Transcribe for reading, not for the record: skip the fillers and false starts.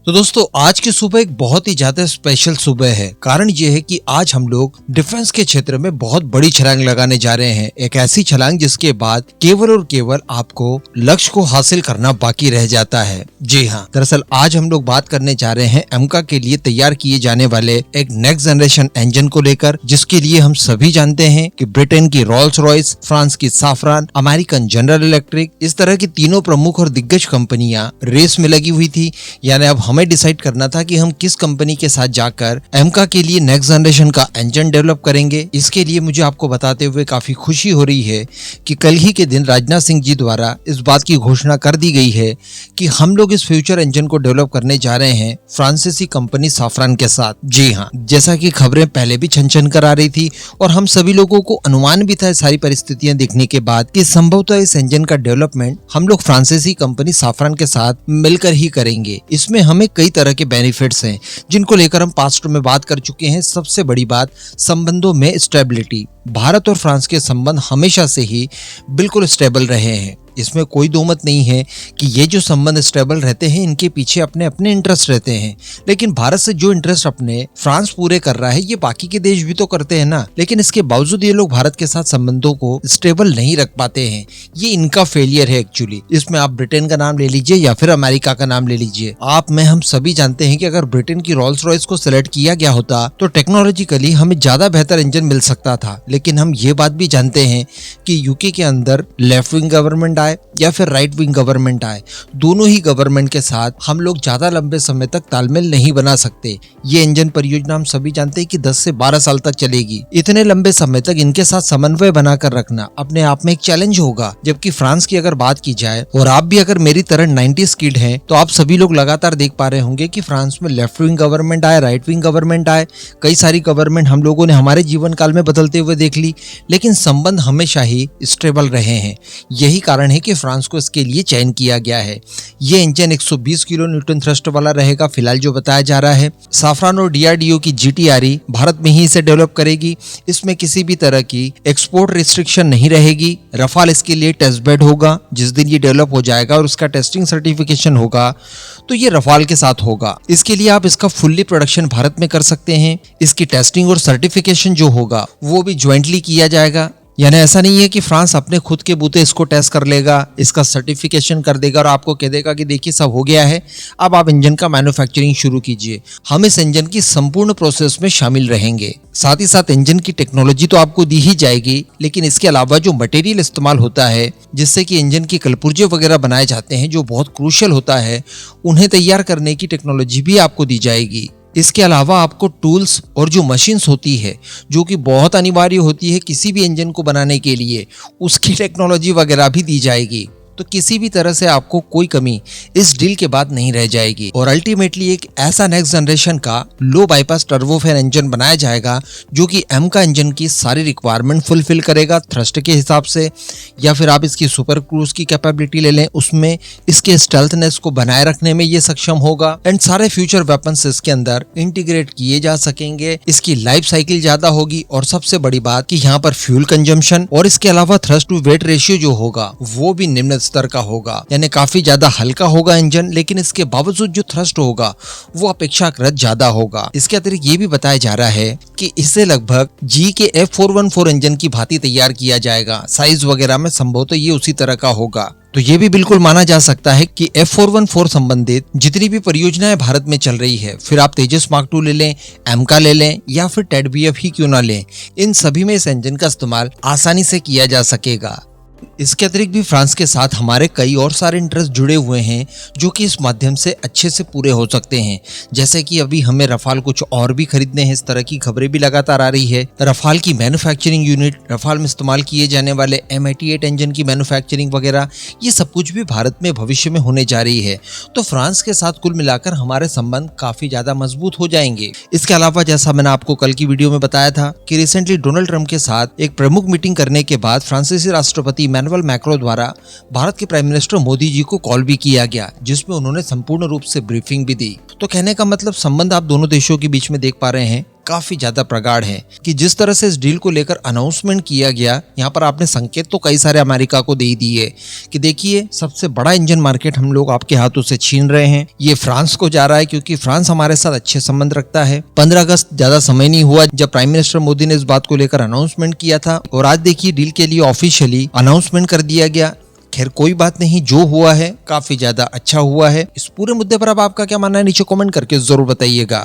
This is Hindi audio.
तो दोस्तों आज की सुबह एक बहुत ही ज्यादा स्पेशल सुबह है। कारण ये है कि आज हम लोग डिफेंस के क्षेत्र में बहुत बड़ी छलांग लगाने जा रहे हैं। एक ऐसी छलांग जिसके बाद केवल और केवल आपको लक्ष्य को हासिल करना बाकी रह जाता है। जी हाँ, दरअसल आज हम लोग बात करने जा रहे हैं एमका के लिए तैयार किए जाने वाले एक नेक्स्ट जनरेशन इंजन को लेकर, जिसके लिए हम सभी जानते हैं कि ब्रिटेन की रोल्स रॉयस, फ्रांस की साफरान, अमेरिकन जनरल इलेक्ट्रिक, इस तरह की तीनों प्रमुख और दिग्गज कंपनियां रेस में लगी हुई थी। यानी अब हमें डिसाइड करना था कि हम किस कंपनी के साथ जाकर एमका के लिए नेक्स्ट जनरेशन का इंजन डेवलप करेंगे। इसके लिए मुझे आपको बताते हुए काफी खुशी हो रही है कि कल ही के दिन राजनाथ सिंह जी द्वारा इस बात की घोषणा कर दी गई है कि हम लोग इस फ्यूचर इंजन को डेवलप करने जा रहे हैं फ्रांसीसी कंपनी साफरान के साथ। जी हाँ, जैसा कि खबरें पहले भी छन कर आ रही थी और हम सभी लोगों को अनुमान भी था सारी परिस्थितियां देखने के बाद कि संभवतः इस इंजन का डेवलपमेंट हम लोग फ्रांसीसी कंपनी साफरान के साथ मिलकर ही करेंगे। इसमें हमें कई तरह के बेनिफिट्स हैं जिनको लेकर हम पास्ट में बात कर चुके हैं। सबसे बड़ी बात, संबंधों में स्टेबिलिटी। भारत और फ्रांस के संबंध हमेशा से ही बिल्कुल स्टेबल रहे हैं, इसमें कोई दो मत नहीं है कि ये जो संबंध स्टेबल रहते हैं इनके पीछे अपने अपने इंटरेस्ट रहते हैं। लेकिन भारत से जो इंटरेस्ट अपने फ्रांस पूरे कर रहा है ये बाकी के देश भी तो करते हैं ना। लेकिन इसके बावजूद ये लोग भारत के साथ संबंधों को स्टेबल नहीं रख पाते हैं। ये इनका फेलियर है एक्चुअली। इसमें आप ब्रिटेन का नाम ले लीजिए या फिर अमेरिका का नाम ले लीजिए। आप मैं हम सभी जानते हैं कि अगर ब्रिटेन की रोल्स रॉयस को सिलेक्ट किया गया होता तो टेक्नोलॉजिकली हमें ज्यादा बेहतर इंजन मिल सकता था। लेकिन हम ये बात भी जानते हैं कि यूके के अंदर लेफ्ट विंग गवर्नमेंट आए या फिर राइट विंग गवर्नमेंट आए, दोनों ही गवर्नमेंट के साथ हम लोग ज्यादा लंबे समय तक तालमेल नहीं बना सकते। ये इंजन परियोजना हम सभी जानते हैं कि 10 से 12 साल तक चलेगी। इतने लंबे समय तक इनके साथ समन्वय बनाकर रखना अपने आप में एक चैलेंज होगा। जबकि फ्रांस की अगर बात की जाए, और आप भी अगर मेरी तरह 90s किड हैं, तो आप सभी लोग लगातार देख पा रहे होंगे कि फ्रांस में लेफ्ट विंग गवर्नमेंट आए, राइट विंग गवर्नमेंट आए, कई सारी गवर्नमेंट हम लोगों ने हमारे जीवन काल में बदलते हुए देख ली, लेकिन संबंध हमेशा ही स्टेबल रहे हैं। यही कारण है कि फ्रांस को इसके लिए चयन किया गया है। ये इंजन 120 किलो न्यूटन थ्रस्ट वाला रहेगा फिलहाल जो बताया जा रहा है। साफरान और डीआरडीओ की जीटीआरई भारत में ही इसे डेवलप करेगी। इसमें किसी भी तरह की एक्सपोर्ट रिस्ट्रिक्शन नहीं रहेगी। रफाल इसके लिए टेस्ट बेड होगा। जिस दिन ये डेवलप हो जाएगा और उसका टेस्टिंग सर्टिफिकेशन होगा तो ये रफाल के साथ होगा। इसके लिए आप इसका फुल्ली प्रोडक्शन भारत में कर सकते हैं। इसकी टेस्टिंग और सर्टिफिकेशन जो होगा वो भी ज्वाइंटली किया जाएगा। यानी ऐसा नहीं है कि फ्रांस अपने खुद के बूते इसको टेस्ट कर लेगा, इसका सर्टिफिकेशन कर देगा और आपको कह देगा कि देखिए सब हो गया है, अब आप इंजन का मैन्युफैक्चरिंग शुरू कीजिए। हम इस इंजन की संपूर्ण प्रोसेस में शामिल रहेंगे। साथ ही साथ इंजन की टेक्नोलॉजी तो आपको दी ही जाएगी, लेकिन इसके अलावा जो मटेरियल इस्तेमाल होता है जिससे कि इंजन की कलपुर्जे वगैरह बनाए जाते हैं जो बहुत क्रूशियल होता है, उन्हें तैयार करने की टेक्नोलॉजी भी आपको दी जाएगी। इसके अलावा आपको टूल्स और जो मशीन्स होती है जो कि बहुत अनिवार्य होती है किसी भी इंजन को बनाने के लिए, उसकी टेक्नोलॉजी वगैरह भी दी जाएगी। तो किसी भी तरह से आपको कोई कमी इस डील के बाद नहीं रह जाएगी। और अल्टीमेटली एक ऐसा नेक्स्ट जनरेशन का लो बाईपास टर्बोफैन इंजन बनाया जाएगा जो कि एमका इंजन की सारी रिक्वायरमेंट फुलफिल करेगा थ्रस्ट के हिसाब से। या फिर आप इसकी सुपर क्रूज की कैपेबिलिटी ले लें, उसमें इसके स्टेल्थनेस को बनाए रखने में ये सक्षम होगा। एंड सारे फ्यूचर वेपन्स इसके अंदर इंटीग्रेट किए जा सकेंगे। इसकी लाइफ साइकिल ज्यादा होगी और सबसे बड़ी बात कि यहाँ पर फ्यूल कंजम्पशन और इसके अलावा थ्रस्ट टू वेट रेशियो जो होगा वो भी निम्न स्तर का होगा। यानी काफी ज्यादा हल्का होगा इंजन, लेकिन इसके बावजूद जो थ्रस्ट होगा वो अपेक्षाकृत ज्यादा होगा। इसके अतिरिक्त ये भी बताया जा रहा है कि इसे लगभग जी के F414 इंजन की भांति तैयार किया जाएगा। साइज वगैरह में संभवतः ये उसी तरह का होगा। तो ये भी बिल्कुल माना जा सकता है कि F414 संबंधित जितनी भी परियोजनाएं भारत में चल रही है, फिर आप तेजस मार्क 2 ले लें, एमका ले लें या फिर टेडबीएफ ही क्यों ना लें, इन सभी में इस इंजन का इस्तेमाल आसानी से किया जा सकेगा। इसके अतिरिक्त भी फ्रांस के साथ हमारे कई और सारे इंटरेस्ट जुड़े हुए हैं जो कि इस माध्यम से अच्छे से पूरे हो सकते हैं। जैसे कि अभी हमें रफाल कुछ और भी खरीदने हैं, इस तरह की खबरें भी लगातार आ रही है। रफाल की मैन्युफैक्चरिंग यूनिट, रफाल में इस्तेमाल किए जाने वाले M88 इंजन की मैन्युफैक्चरिंग वगैरह, ये सब कुछ भी भारत में भविष्य में होने जा रही है। तो फ्रांस के साथ कुल मिलाकर हमारे संबंध काफी ज्यादा मजबूत हो जाएंगे। इसके अलावा जैसा मैंने आपको कल की वीडियो में बताया था कि रिसेंटली डोनाल्ड ट्रंप के साथ एक प्रमुख मीटिंग करने के बाद फ्रांसीसी राष्ट्रपति इमैनुअल मैक्रो द्वारा भारत के प्राइम मिनिस्टर मोदी जी को कॉल भी किया गया, जिसमें उन्होंने संपूर्ण रूप से ब्रीफिंग भी दी। तो कहने का मतलब संबंध आप दोनों देशों के बीच में देख पा रहे हैं काफी ज्यादा प्रगाढ़ हैं कि जिस तरह से इस डील को लेकर अनाउंसमेंट किया गया, यहाँ पर आपने संकेत तो कई सारे अमेरिका को दे दिए कि देखिए सबसे बड़ा इंजन मार्केट हम लोग आपके हाथों से छीन रहे हैं। ये फ्रांस को जा रहा है क्योंकि फ्रांस हमारे साथ अच्छे संबंध रखता है। 15 अगस्त ज्यादा समय नहीं हुआ जब प्राइम मिनिस्टर मोदी ने इस बात को लेकर अनाउंसमेंट किया था और आज देखिए डील के लिए ऑफिशियली अनाउंसमेंट कर दिया गया। खैर कोई बात नहीं, जो हुआ है काफी ज्यादा अच्छा हुआ है। इस पूरे मुद्दे पर अब आपका क्या मानना है नीचे कमेंट करके जरूर बताइएगा।